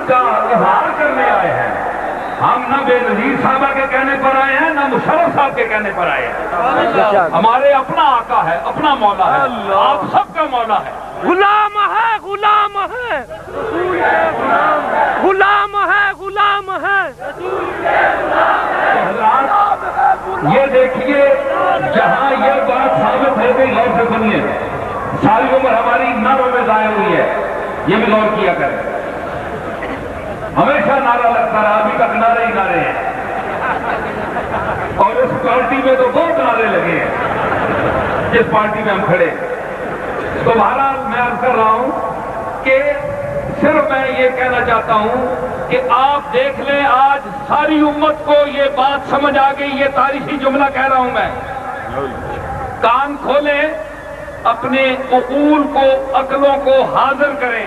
کا اظہار کرنے آئے ہیں. ہم نہ بے نظیر صاحبہ کے کہنے پر آئے ہیں نہ مشرف صاحب کے کہنے پر آئے ہیں. ہمارے اپنا آقا ہے, اپنا مولا ہے, آپ سب کا مولا ہے. غلام ہے, غلام ہے, غلام ہے, غلام ہے. یہ دیکھیے جہاں یہ بات ثابت ہو گئی, غور سے سنیے. ساری عمر ہماری نعروں میں ضائع ہوئی ہے, یہ بھی غور کیا کریں. ہمیشہ نعرہ لگتا رہا, ابھی تک نعرے ہی نعرے ہیں, اور اس پارٹی میں تو بہت نعرے لگے ہیں جس پارٹی میں ہم کھڑے. تو بہرحال میں عرض کر رہا ہوں کہ صرف میں یہ کہنا چاہتا ہوں کہ آپ دیکھ لیں آج ساری امت کو یہ بات سمجھ آ گئی. یہ تاریخی جملہ کہہ رہا ہوں میں, کان کھولیں, اپنے عقول کو, عقلوں کو حاضر کریں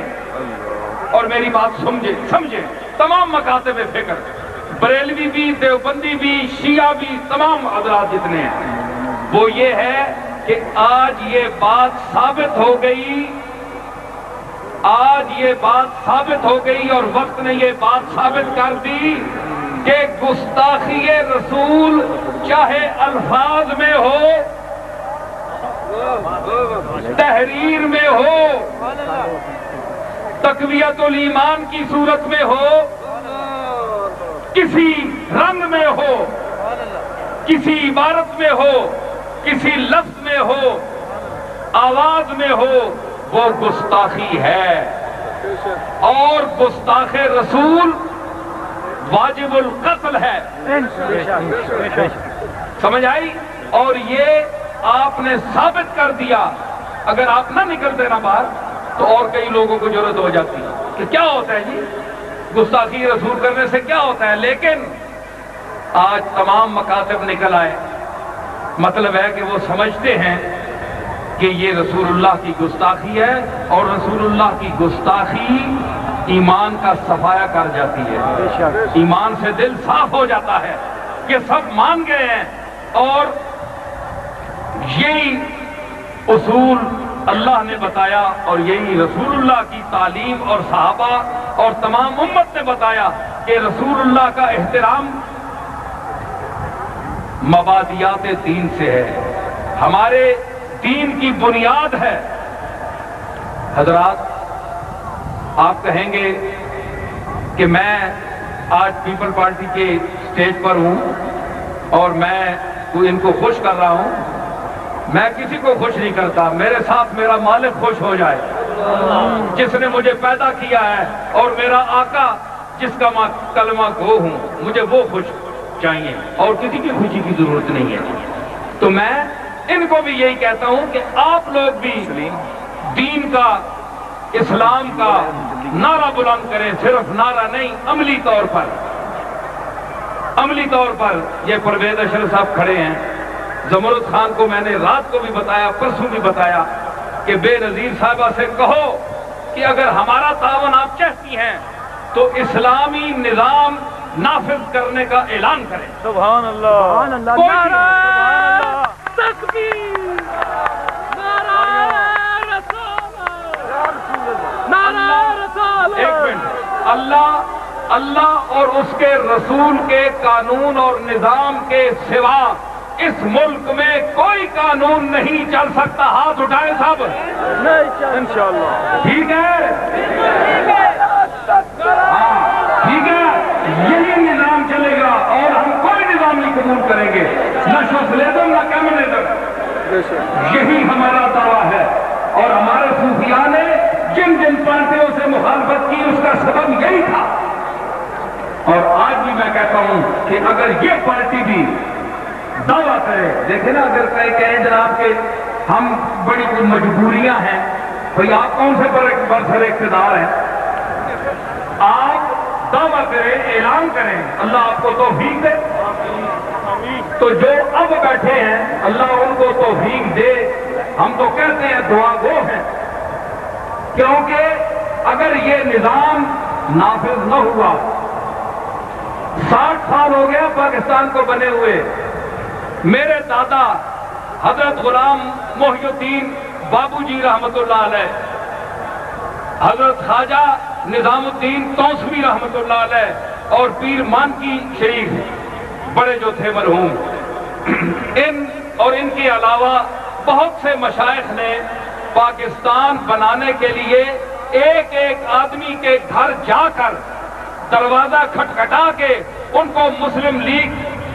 اور میری بات سمجھیں. تمام مکاتب فکر, بریلوی بھی, دیوبندی بھی, شیعہ بھی, تمام حضرات جتنے ہیں, وہ یہ ہے کہ آج یہ بات ثابت ہو گئی, آج یہ بات ثابت ہو گئی اور وقت نے یہ بات ثابت کر دی کہ گستاخی رسول چاہے الفاظ میں ہو, تحریر میں ہو, تقویت الایمان کی صورت میں ہو, کسی رنگ میں ہو, کسی عبارت میں ہو, کسی لفظ میں ہو, آواز میں ہو, وہ گستاخی ہے. اور گستاخ رسول واجب القتل ہے. سمجھ آئی؟ اور یہ آپ نے ثابت کر دیا. اگر آپ نہ نکلتے نا باہر تو اور کئی لوگوں کو ضرورت ہو جاتی کہ کیا ہوتا ہے جی گستاخی رسول کرنے سے کیا ہوتا ہے. لیکن آج تمام مکاتب نکل آئے. مطلب ہے کہ وہ سمجھتے ہیں کہ یہ رسول اللہ کی گستاخی ہے, اور رسول اللہ کی گستاخی ایمان کا صفایا کر جاتی ہے. ایمان سے دل صاف ہو جاتا ہے. یہ سب مان گئے ہیں, اور یہی اصول اللہ نے بتایا, اور یہی رسول اللہ کی تعلیم اور صحابہ اور تمام امت نے بتایا کہ رسول اللہ کا احترام مبادیات دین سے ہے, ہمارے دین کی بنیاد ہے. حضرات, آپ کہیں گے کہ میں آج پیپل پارٹی کے سٹیج پر ہوں اور میں ان کو خوش کر رہا ہوں. میں کسی کو خوش نہیں کرتا, میرے ساتھ میرا مالک خوش ہو جائے جس نے مجھے پیدا کیا ہے, اور میرا آقا جس کا میں کلمہ گو ہوں, مجھے وہ خوش چاہیے اور کسی کی خوشی کی ضرورت نہیں ہے. تو میں ان کو بھی یہی کہتا ہوں کہ آپ لوگ بھی دین کا, اسلام کا نعرہ بلند کریں. صرف نعرہ نہیں, عملی طور پر, عملی طور پر. یہ پرویز اشرف صاحب کھڑے ہیں, زمرد خان کو میں نے رات کو بھی بتایا, پرسوں بھی بتایا کہ بے نظیر صاحبہ سے کہو کہ اگر ہمارا تعاون آپ چاہتی ہیں تو اسلامی نظام نافذ کرنے کا اعلان کریں. سبحان اللہ, سبحان اللہ, نعرہ تکبیر, نعرہ رسالت, نعرہ رسالت. ایک منٹ, اللہ اور اس کے رسول کے قانون اور نظام کے سوا اس ملک میں کوئی قانون نہیں چل سکتا. ہاتھ اٹھائیں سب. انشاءاللہ. ٹھیک ہے, ہاں ٹھیک ہے, یہی نظام چلے گا اور ہم کوئی نظام نہیں قبول کریں گے, نہ سوشلزم نہ کمیونزم. یہی ہمارا دعویٰ ہے. اور ہمارے صوفیاء نے جن جن پارٹیوں سے مخالفت کی اس کا سبب یہی تھا. اور آج بھی میں کہتا ہوں کہ اگر یہ پارٹی بھی دعویٰ کرے, دیکھیں نا, اگر کہیں جناب کہ ہم بڑی مجبوریاں ہیں, بھئی آپ کون سے برسر اقتدار ہیں, آپ دعویٰ کریں, اعلان کریں, اللہ آپ کو توفیق دے. تو جو اب بیٹھے ہیں اللہ ان کو توفیق دے. ہم تو کہتے ہیں دعا گو ہیں, کیونکہ اگر یہ نظام نافذ نہ ہوا, 60 سال ہو گیا پاکستان کو بنے ہوئے. میرے دادا حضرت غلام محی الدین بابو جی رحمت اللہ علیہ, حضرت خواجہ نظام الدین توسوی رحمۃ اللہ علیہ اور پیر مانکی شریف بڑے جو تھے مرحوم، ان کے علاوہ بہت سے مشائخ نے پاکستان بنانے کے لیے ایک ایک آدمی کے گھر جا کر دروازہ کھٹکھٹا کے ان کو مسلم لیگ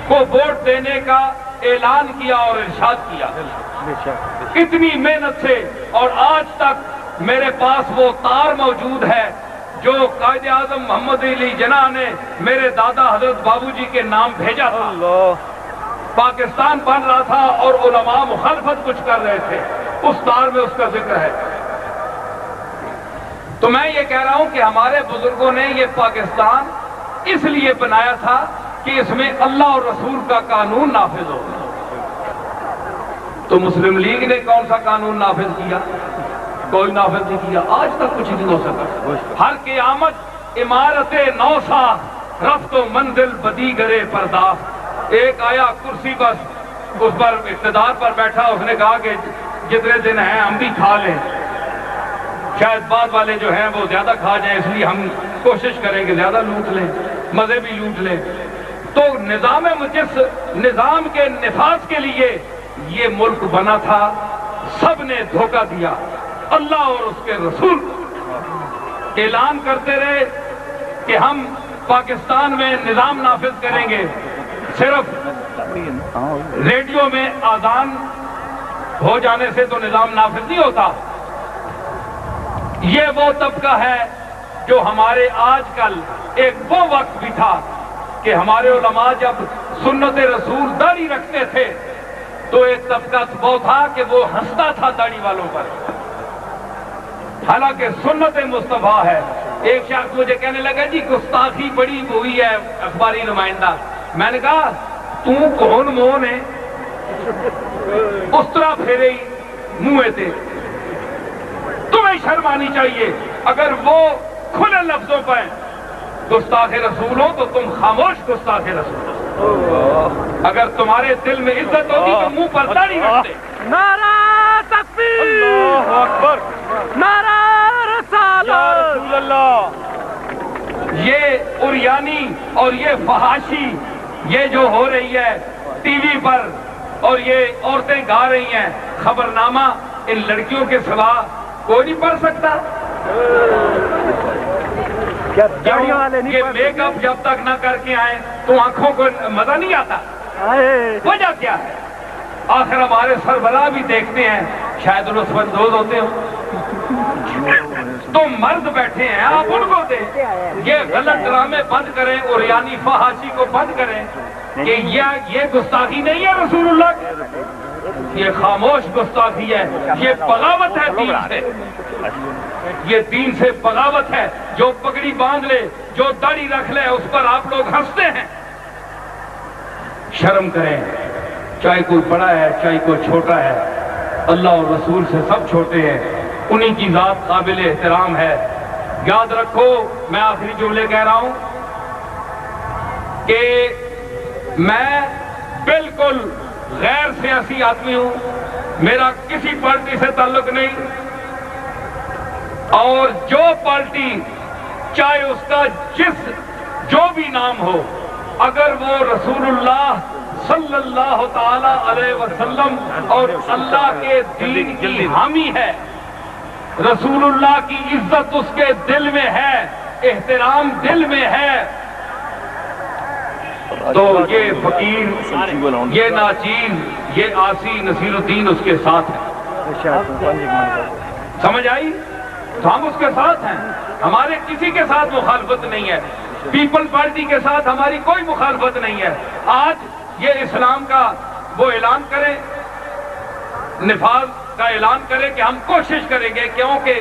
کو ووٹ دینے کا اعلان کیا اور ارشاد کیا۔ اتنی محنت سے، اور آج تک میرے پاس وہ تار موجود ہے جو قائد اعظم محمد علی جناح نے میرے دادا حضرت بابو جی کے نام بھیجا تھا۔ پاکستان بن رہا تھا اور علماء مخالفت کچھ کر رہے تھے، اس تار میں اس کا ذکر ہے۔ تو میں یہ کہہ رہا ہوں کہ ہمارے بزرگوں نے یہ پاکستان اس لیے بنایا تھا کہ اس میں اللہ اور رسول کا قانون نافذ ہو۔ تو مسلم لیگ نے کون سا قانون نافذ کیا؟ کوئی نافذ نہیں کیا، آج تک کچھ نہیں ہو سکا۔ ہر قیامت عمارت نو سا رفت و منزل بدی گرے پرداخت۔ ایک آیا کرسی بس اس پر اقتدار پر بیٹھا، اس نے کہا کہ جتنے دن ہیں ہم بھی کھا لیں، شاید بعد والے جو ہیں وہ زیادہ کھا جائیں، اس لیے ہم کوشش کریں کہ زیادہ لوٹ لیں، مزے بھی لوٹ لیں۔ تو جس نظام کے نفاذ کے لیے یہ ملک بنا تھا، سب نے دھوکہ دیا۔ اللہ اور اس کے رسول اعلان کرتے رہے کہ ہم پاکستان میں نظام نافذ کریں گے، صرف ریڈیو میں اذان ہو جانے سے تو نظام نافذ نہیں ہوتا۔ یہ وہ طبقہ ہے جو ہمارے آج کل ایک وہ وقت بھی تھا کہ ہمارے علماء جب سنت رسول داڑھی رکھتے تھے تو ایک طبقہ وہ تھا کہ وہ ہنستا تھا داڑھی والوں پر، حالانکہ سنت مصطفیٰ ہے۔ ایک شخص مجھے کہنے لگا جی گستاخی بڑی ہوئی ہے اخباری نمائندہ۔ میں نے کہا تو کون مون ہے، اس طرح پھیرے ہی منہ تھے، تمہیں شرم آنی چاہیے۔ اگر وہ کھلے لفظوں پر گستاخ رسول ہو تو تم خاموش گستاخ رسول ہو۔ اگر تمہارے دل میں عزت ہوتی تو منہ پر داڑھی رکھتے۔ نعرہ تکبیر، اللہ اکبر، نعرہ رسالت، یا رسول اللہ۔ یہ عریانی اور یہ فحاشی یہ جو ہو رہی ہے ٹی وی پر، اور یہ عورتیں گا رہی ہیں خبرنامہ، ان لڑکیوں کے سوا کوئی نہیں پڑھ سکتا۔ یہ میک اپ جب تک نہ کر کے آئیں تو آنکھوں کو مزہ نہیں آتا۔ وجہ کیا ہے؟ آخر ہمارے سربراہ بھی دیکھتے ہیں، شاید لطف اندوز ہوتے ہوں۔ تو مرد بیٹھے ہیں، آپ ان کو دیں، یہ غلط ڈرامے بند کریں، عریانی فحاشی کو بند کریں کہ یہ گستاخی نہیں ہے رسول اللہ کی، یہ خاموش گستاخی ہے، یہ بغاوت ہے دین سے، یہ دین سے بغاوت ہے۔ جو پگڑی باندھ لے، جو داڑھی رکھ لے، اس پر آپ لوگ ہنستے ہیں۔ شرم کریں، چاہے کوئی بڑا ہے چاہے کوئی چھوٹا ہے، اللہ اور رسول سے سب چھوٹے ہیں، انہی کی ذات قابل احترام ہے۔ یاد رکھو، میں آخری جملے کہہ رہا ہوں کہ میں بالکل غیر سیاسی آدمی ہوں، میرا کسی پارٹی سے تعلق نہیں، اور جو پارٹی چاہے اس کا جو بھی نام ہو، اگر وہ رسول اللہ صلی اللہ تعالی علیہ وسلم اور اللہ کے دین کی حامی ہے، رسول اللہ کی عزت اس کے دل میں ہے، احترام دل میں ہے، تو یہ فقیر، یہ ناچیز، یہ آسی نصیر الدین اس کے ساتھ ہے۔ سمجھ آئی؟ تو ہم اس کے ساتھ ہیں، ہمارے کسی کے ساتھ مخالفت نہیں ہے، پیپل پارٹی کے ساتھ ہماری کوئی مخالفت نہیں ہے۔ آج یہ اسلام کا وہ اعلان کریں، نفاذ کا اعلان کریں کہ ہم کوشش کریں گے، کیونکہ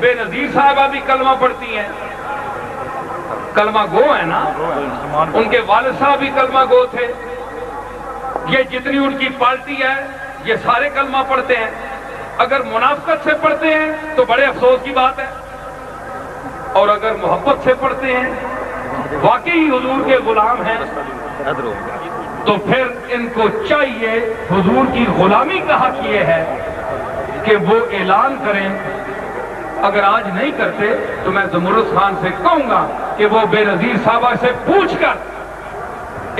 بے نظیر صاحبہ بھی کلمہ پڑھتی ہیں، کلمہ گو ہے نا، ان کے والد صاحب بھی کلمہ گو تھے، یہ جتنی ان کی پارٹی ہے یہ سارے کلمہ پڑھتے ہیں۔ اگر منافقت سے پڑھتے ہیں تو بڑے افسوس کی بات ہے، اور اگر محبت سے پڑھتے ہیں، واقعی حضور کے غلام ہیں، تو پھر ان کو چاہیے، حضور کی غلامی کا حق یہ ہے کہ وہ اعلان کریں اگر آج نہیں کرتے تو میں زمرد خان سے کہوں گا کہ وہ بے نظیر صاحبہ سے پوچھ کر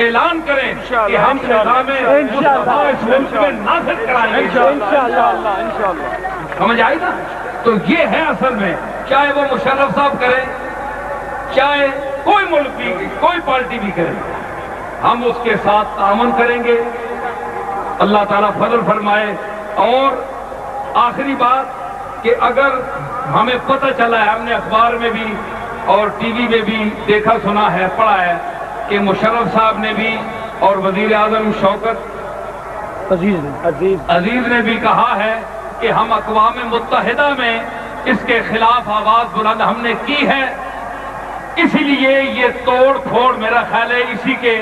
اعلان کریں کہ ہم نظام مصطفیٰ اس ملک میں نافذ کرائیں گے انشاءاللہ۔ سمجھ آئی نا؟ تو یہ ہے اصل میں، چاہے وہ مشرف صاحب کریں، چاہے کوئی ملک بھی، کوئی پارٹی بھی کرے، ہم اس کے ساتھ تعاون کریں گے، اللہ تعالیٰ فضل فرمائے۔ اور آخری بات کہ اگر ہمیں پتہ چلا ہے، ہم نے اخبار میں بھی اور ٹی وی میں بھی دیکھا سنا ہے، پڑھا ہے کہ مشرف صاحب نے بھی اور وزیر اعظم شوکت عزیز نے بھی کہا ہے کہ ہم اقوام متحدہ میں اس کے خلاف آواز بلند ہم نے کی ہے، اسی لیے یہ توڑ پھوڑ میرا خیال ہے اسی کے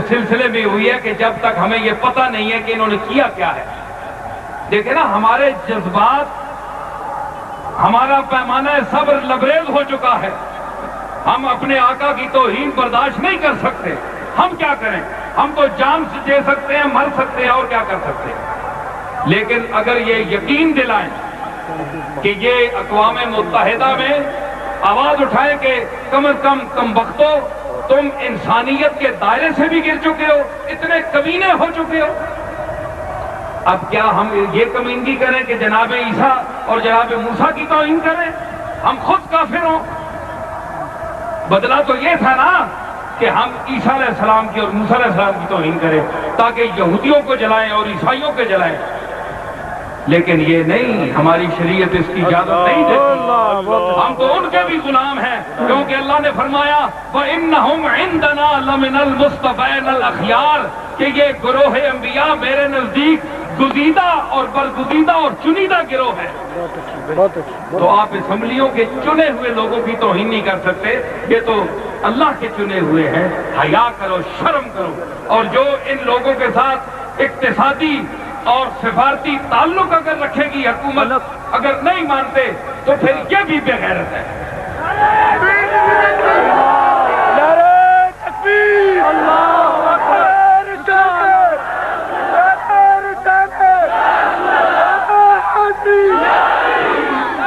سلسلے میں ہوئی ہے کہ جب تک ہمیں یہ پتہ نہیں ہے کہ انہوں نے کیا کیا ہے۔ دیکھیں نا، ہمارے جذبات، ہمارا پیمانہ صبر لبریز ہو چکا ہے، ہم اپنے آقا کی توہین برداشت نہیں کر سکتے۔ ہم کیا کریں؟ ہم تو جان سے دے سکتے ہیں، مر سکتے ہیں، اور کیا کر سکتے ہیں۔ لیکن اگر یہ یقین دلائیں کہ یہ اقوام متحدہ میں آواز اٹھائیں کہ کم از کم وقتوں تم انسانیت کے دائرے سے بھی گر چکے ہو، اتنے کمینے ہو چکے ہو، اب کیا ہم یہ کمینگی کریں کہ جناب عیسیٰ اور جناب موسیٰ کی توہین کریں؟ ہم خود کافر ہوں؟ بدلہ تو یہ تھا نا کہ ہم عیسیٰ علیہ السلام کی اور موسیٰ علیہ السلام کی توہین کریں تاکہ یہودیوں کو جلائیں اور عیسائیوں کو جلائیں، لیکن یہ نہیں، ہماری شریعت اس کی اجازت نہیں دیتی۔ ہم تو ان کے بھی غلام ہیں، کیونکہ اللہ نے فرمایا وَإِنَّهُمْ عِنْدَنَا لَمِنَ الْمُصْطَفَيْنَ الْأَخْيَارِ کہ یہ گروہ انبیاء میرے نزدیک گزیدہ اور برگزیدہ اور چنیدہ گروہ ہے۔ تو آپ اسمبلیوں کے چنے ہوئے لوگوں کی توہین نہیں کر سکتے، یہ تو اللہ کے چنے ہوئے ہیں۔ حیا کرو، شرم کرو۔ اور جو ان لوگوں کے ساتھ اقتصادی اور سفارتی تعلق اگر رکھے گی حکومت، اگر نہیں مانتے تو پھر یہ بھی بے غیرت ہے۔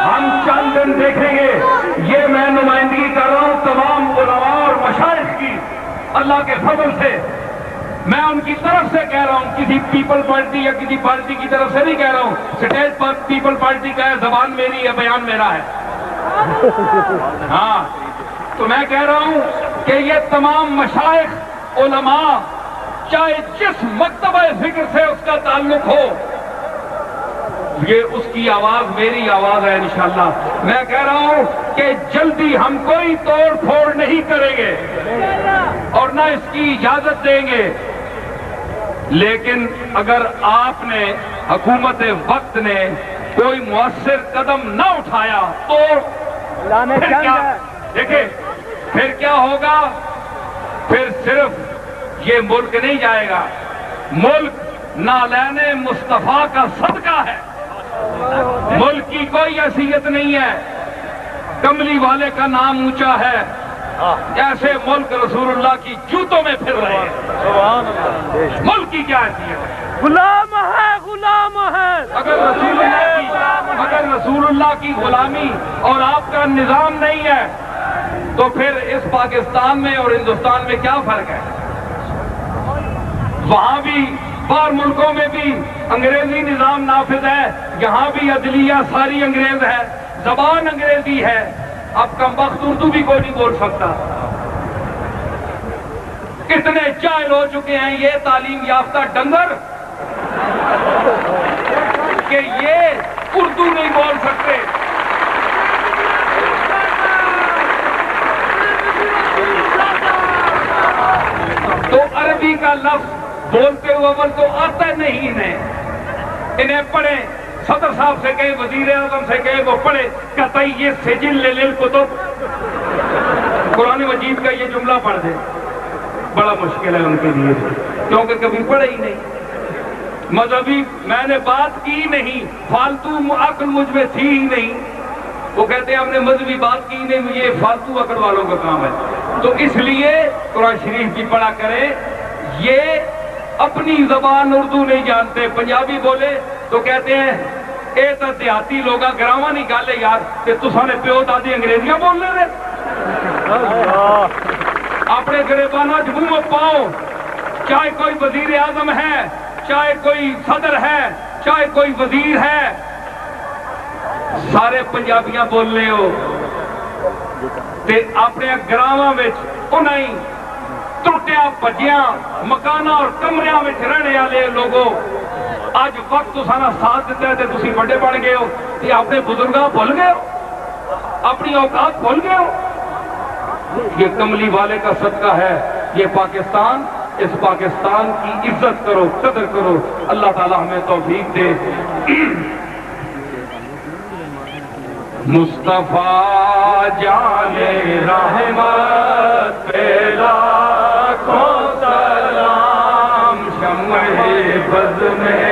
ہم چند دن دیکھیں گے، یہ میں نمائندگی کر رہا ہوں تمام علماء اور مشائخ کی، اللہ کے فضل سے میں ان کی طرف سے کہہ رہا ہوں، کسی پیپل پارٹی یا کسی پارٹی کی طرف سے نہیں کہہ رہا ہوں۔ سٹیج پر پیپل پارٹی کا ہے، زبان میری ہے، بیان میرا ہے، ہاں، تو میں کہہ رہا ہوں کہ یہ تمام مشائخ علماء، چاہے جس مکتبہ فکر سے اس کا تعلق ہو، یہ اس کی آواز میری آواز ہے انشاءاللہ۔ میں کہہ رہا ہوں کہ جلدی ہم کوئی توڑ پھوڑ نہیں کریں گے اور نہ اس کی اجازت دیں گے، لیکن اگر آپ نے، حکومت وقت نے کوئی مؤثر قدم نہ اٹھایا تو پھر کیا؟ دیکھیں پھر کیا ہوگا؟ پھر صرف یہ ملک نہیں جائے گا، ملک نالین مصطفیٰ کا صدقہ ہے، ملک کی کوئی حیثیت نہیں ہے، کملی والے کا نام اونچا ہے، ایسے ملک رسول اللہ کی جوتوں میں پھر رہے ہیں، ملک کی کیا حیثیت ہے؟ غلام ہے، غلام ہے۔ اگر رسول اللہ کی غلامی اور آپ کا نظام نہیں ہے تو پھر اس پاکستان میں اور ہندوستان میں کیا فرق ہے؟ وہاں بھی، باہر ملکوں میں بھی انگریزی نظام نافذ ہے، یہاں بھی عدلیہ ساری انگریز ہے، زبان انگریزی ہے، اب کمبخت اردو بھی کوئی نہیں بول سکتا۔ کتنے جاہل ہو چکے ہیں یہ تعلیم یافتہ ڈنگر کہ یہ اردو نہیں بول سکتے۔ تو عربی کا لفظ بولتے ہوئے اول تو آتا نہیں انہیں پڑھیں، صدر صاحب سے کہیں، وزیر اعظم سے کہیں، وہ پڑھے قطعی یہ سجل للکتب، قرآن مجید کا یہ جملہ پڑھ دے، بڑا مشکل ہے ان کے لیے، کیونکہ کبھی پڑھے ہی نہیں۔ مذہبی میں نے بات کی نہیں، فالتو عقل مجھ میں تھی ہی نہیں، وہ کہتے ہیں ہم نے مذہبی بات کی نہیں، یہ فالتو عقل والوں کا کام ہے۔ تو اس لیے قرآن شریف کی پڑھا کریں، یہ اپنی زبان اردو نہیں جانتے، پنجابی بولے تو کہتے ہیں یہ تو دیہاتی لوگ گراواں نہیں گل ہے یار کہ تساں نے پیو دادی انگریزیاں بولنے دے اپنے گریبانہ منہ پاؤ. چاہے کوئی وزیر اعظم ہے, چاہے کوئی صدر ہے, چاہے کوئی وزیر ہے, سارے پنجابیاں بولنے ہو تے اپنے گراواں وچ انہیں ٹوٹیاں بھجیاں مکاناں اور کمریاں وچ رہنے والے لوگوں اج وقت تساں ساتھ دیتا ہے تے تسی بڑے بن گئے ہو تے اپنے بزرگاں بھول گئے ہو, اپنی اوقات بھول گئے ہو. یہ کملی والے کا صدقہ ہے. یہ پاکستان, اس پاکستان کی عزت کرو, قدر کرو. اللہ تعالی ہمیں توفیق دے. مصطفیٰ جان رحمت پہ لاکھوں سلام, شمع بز میں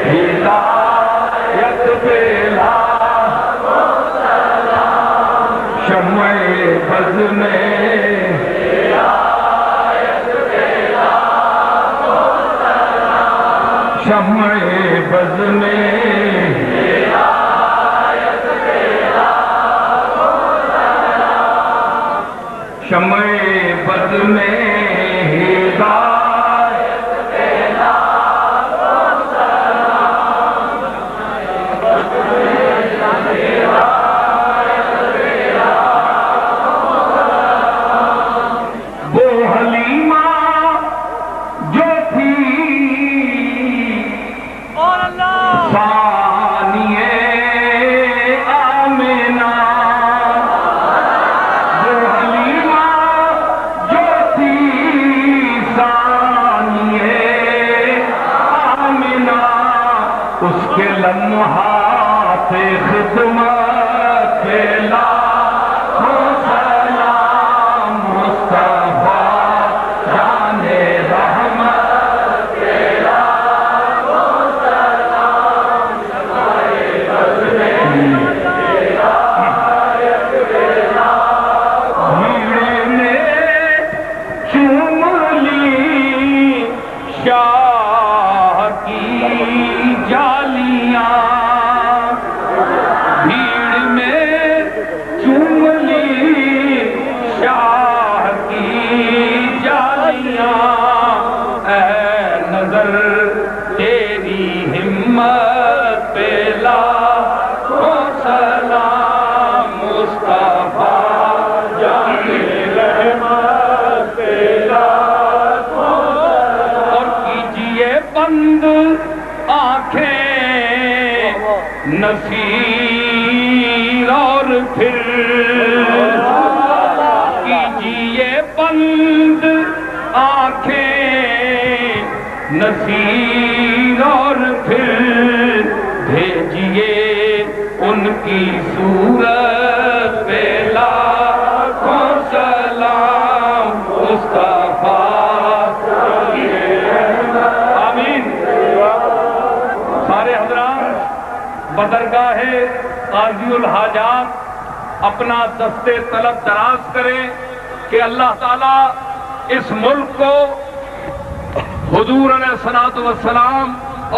ہدایت پہ لاکھوں سلام, شمع بز میں ہدایت پہ لاکھوں سلام, شمع بز میں شمع بز میں ہدایت پہ لاکھوں سلام, وہ حلیمہ جو تھی ثانیہ آمنہ, اس کے لمحات خدمت پہ لاکھوں سلام, مصطفیٰ جان رحمت پہ لاکھوں سلام, بز میں ہدایت پہ لاکھوں, بھیڑ نے چوم لی شاہ کی جالیاں, بھیڑ میں چوم لی شاہ کی جالیاں, اے نظر تیری ہمت پہ لاکھوں سلام, مصطفیٰ جان رحمت پہ لاکھوں سلام. اور کیجئے بند آنکھیں نصیر اور پھر کیجئے بند آنکھیں نصیر اور پھر بھیجئے ان کی صورت پہ لاکھوں سلام, مصطفیٰ. آمین. سارے حضرات بدرگاہ قاضی الحاجات اپنا دست طلب دراز کریں کہ اللہ تعالیٰ اس ملک کو حضور علیہ الصلوۃ والسلام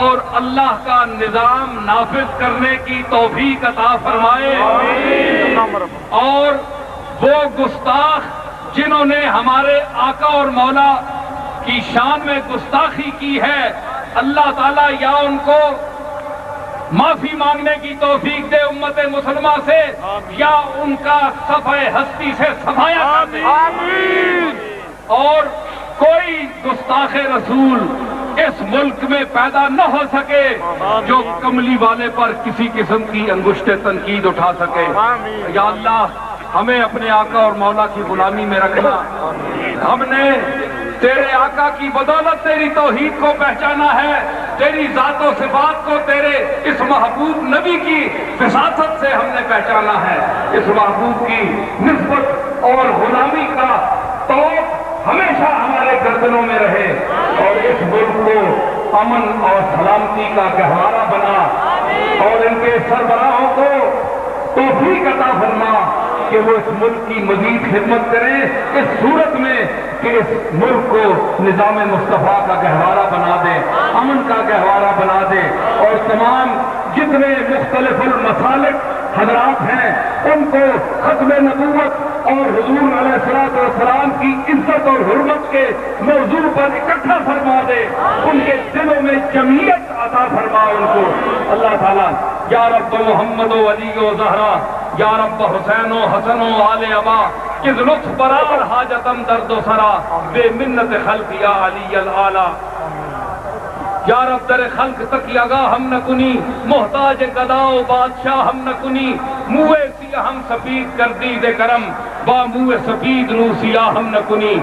اور اللہ کا نظام نافذ کرنے کی توفیق عطا فرمائے. اور وہ گستاخ جنہوں نے ہمارے آقا اور مولا کی شان میں گستاخی کی ہے, اللہ تعالیٰ یا ان کو معافی مانگنے کی توفیق دے امت مسلمہ سے, یا ان کا صفحہ ہستی سے صفایا کر دے. اور کوئی گستاخ رسول اس ملک میں پیدا نہ ہو سکے جو کملی والے پر کسی قسم کی انگشت تنقید اٹھا سکے. یا اللہ ہمیں اپنے آقا اور مولا کی غلامی میں رکھنا. ہم نے تیرے آقا کی بدولت تیری توحید کو پہچانا ہے, تیری ذات و صفات کو تیرے اس محبوب نبی کی وساطت سے ہم نے پہچانا ہے. اس محبوب کی نسبت اور غلامی کا توق ہمیشہ ہمارے گردنوں میں رہے, اور اس ملک کو امن اور سلامتی کا گہوارہ بنا, اور ان کے سربراہوں کو توفیق عطا فرما کہ وہ اس ملک کی مزید خدمت کریں اس صورت میں کہ اس ملک کو نظام مصطفیٰ کا گہوارہ بنا دیں، امن کا گہوارہ بنا دیں، اور تمام جتنے مختلف المسالک حضرات ہیں ان کو ختم نبوت اور حضور علیہ السلام کی عزت اور حرمت کے موضوع پر اکٹھا فرما دے، ان کے دلوں میں جمعیت عطا فرما ان کو اللہ تعالیٰ۔ یا رب محمد و علی و زہرا، یا رب حسین و حسن و آل ابا، کس لطف برار حاجتم درد و سرا، بے منت خلق یا علی العالی۔ یا رب در خلق تک یگا ہم نہ کنی، محتاج گدا و بادشاہ ہم نہ کنی، منہ سیاہ ہم سفید کر دید کرم، با منہ سفید رو سیاہ ہم نہ کنی۔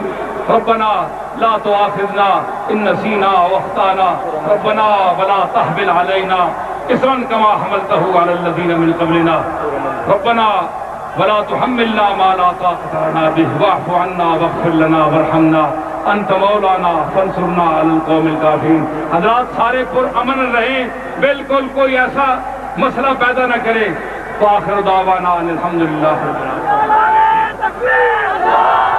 ربنا لا تؤاخذنا ان نسینا واخطانا، ربنا ولا تحمل علینا اصرا کما حملته على الذین من قبلنا، ربنا ولا تحملنا ما لا طاقة لنا به، واعف عنا واغفر لنا وارحمنا انت مولانا فانصرنا علی القوم الکافرین۔ حضرات سارے پر امن رہیں، بالکل کوئی ایسا مسئلہ پیدا نہ کرے۔ وآخر دعوانا ان الحمدللہ رب العالمین۔